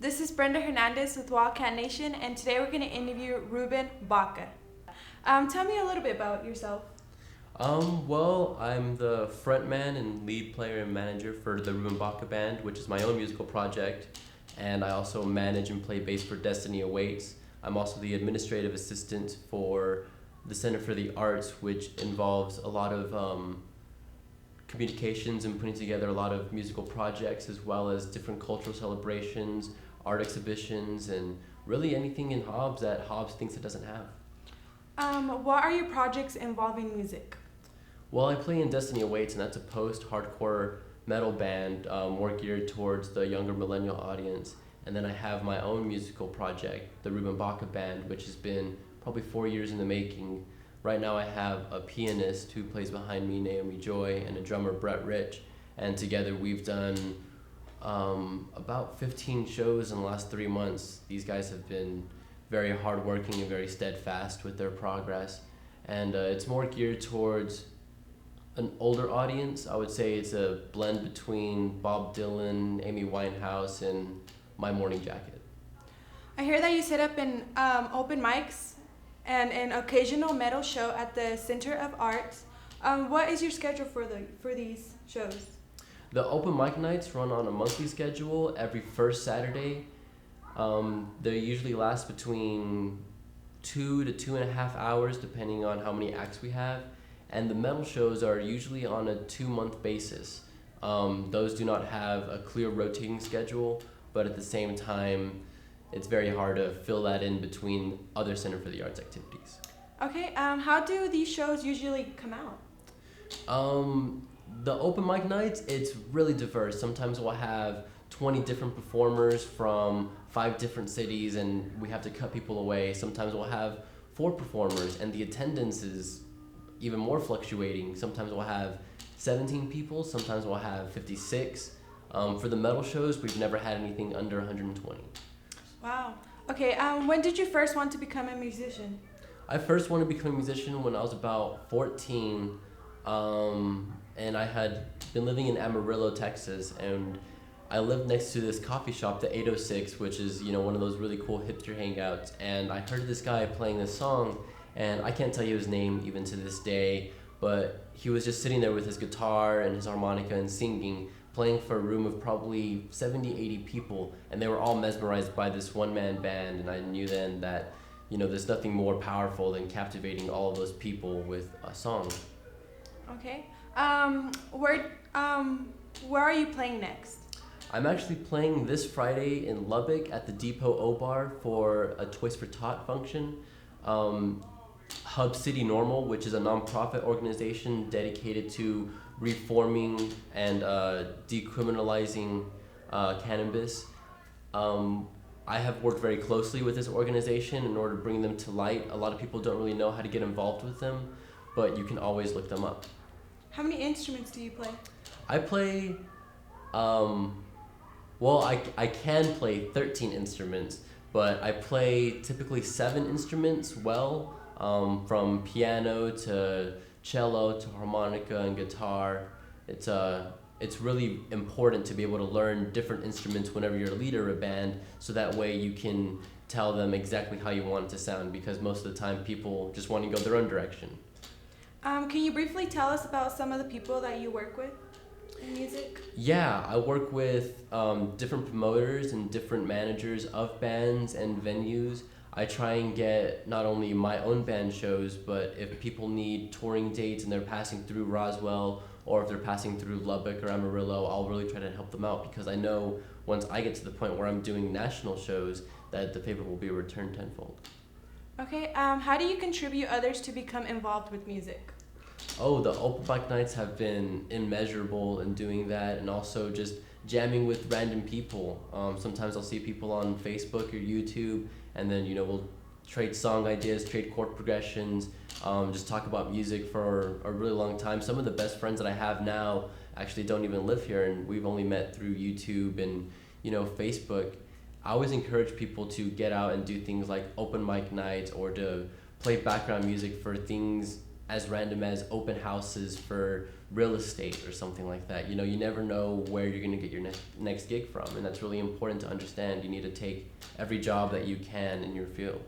This is Brenda Hernandez with Wildcat Nation, and today we're going to interview Ruben Baca. Tell me a little bit about yourself. Well, I'm the frontman and lead player and manager for the Ruben Baca band, which is my own musical project, and I also manage and play bass for Destiny Awaits. I'm also the administrative assistant for the Center for the Arts, which involves a lot of communications and putting together a lot of musical projects, as well as different cultural celebrations, art exhibitions, and really anything in Hobbs that Hobbs thinks it doesn't have. What are your projects involving music? Well, I play in Destiny Awaits, and that's a post-hardcore metal band more geared towards the younger millennial audience. And then I have my own musical project, the Ruben Baca band, which has been probably 4 years in the making. Right now I have a pianist who plays behind me, Naomi Joy, and a drummer, Brett Rich. And together we've done about 15 shows in the last 3 months. These guys have been very hardworking and very steadfast with their progress. And it's more geared towards an older audience. I would say it's a blend between Bob Dylan, Amy Winehouse, and My Morning Jacket. I hear that you set up an open mics and an occasional metal show at the Center of Arts. What is your schedule for these shows? The open mic nights run on a monthly schedule every first Saturday. They usually last between 2 to 2.5 hours, depending on how many acts we have. And the metal shows are usually on a 2-month basis. Those do not have a clear rotating schedule, but at the same time, it's very hard to fill that in between other Center for the Arts activities. Okay, how do these shows usually come out? The open mic nights, it's really diverse. Sometimes we'll have 20 different performers from 5 different cities, and we have to cut people away. Sometimes we'll have 4 performers, and the attendance is even more fluctuating. Sometimes we'll have 17 people, sometimes we'll have 56. For the metal shows, we've never had anything under 120. Wow. Okay, when did you first want to become a musician? I first wanted to become a musician when I was about 14, and I had been living in Amarillo, Texas, and I lived next to this coffee shop, the 806, which is, one of those really cool hipster hangouts, and I heard this guy playing this song, and I can't tell you his name even to this day, but he was just sitting there with his guitar and his harmonica and singing, playing for a room of probably 70, 80 people, and they were all mesmerized by this one-man band, and I knew then that, there's nothing more powerful than captivating all of those people with a song. Okay. Where are you playing next? I'm actually playing this Friday in Lubbock at the Depot O Bar for a Toys for Tot function. Hub City Normal, which is a nonprofit organization dedicated to reforming and decriminalizing cannabis. I have worked very closely with this organization in order to bring them to light. A lot of people don't really know how to get involved with them, but you can always look them up. How many instruments do you play? I play, I can play 13 instruments, but I play typically 7 instruments well, from piano to cello to harmonica and guitar. It's really important to be able to learn different instruments whenever you're a leader of a band, so that way you can tell them exactly how you want it to sound, because most of the time people just want to go their own direction. Can you briefly tell us about some of the people that you work with in music? Yeah, I work with different promoters and different managers of bands and venues. I try and get not only my own band shows, but if people need touring dates and they're passing through Roswell, or if they're passing through Lubbock or Amarillo, I'll really try to help them out, because I know once I get to the point where I'm doing national shows that the favor will be returned tenfold. Okay, how do you contribute others to become involved with music? Oh, the open mic nights have been immeasurable in doing that, and also just jamming with random people. Sometimes I'll see people on Facebook or YouTube, and then we'll trade song ideas, trade chord progressions, just talk about music for a really long time. Some of the best friends that I have now actually don't even live here, and we've only met through YouTube and Facebook. I always encourage people to get out and do things like open mic nights, or to play background music for things as random as open houses for real estate or something like that. You know, you never know where you're going to get your next gig from, and that's really important to understand. You need to take every job that you can in your field.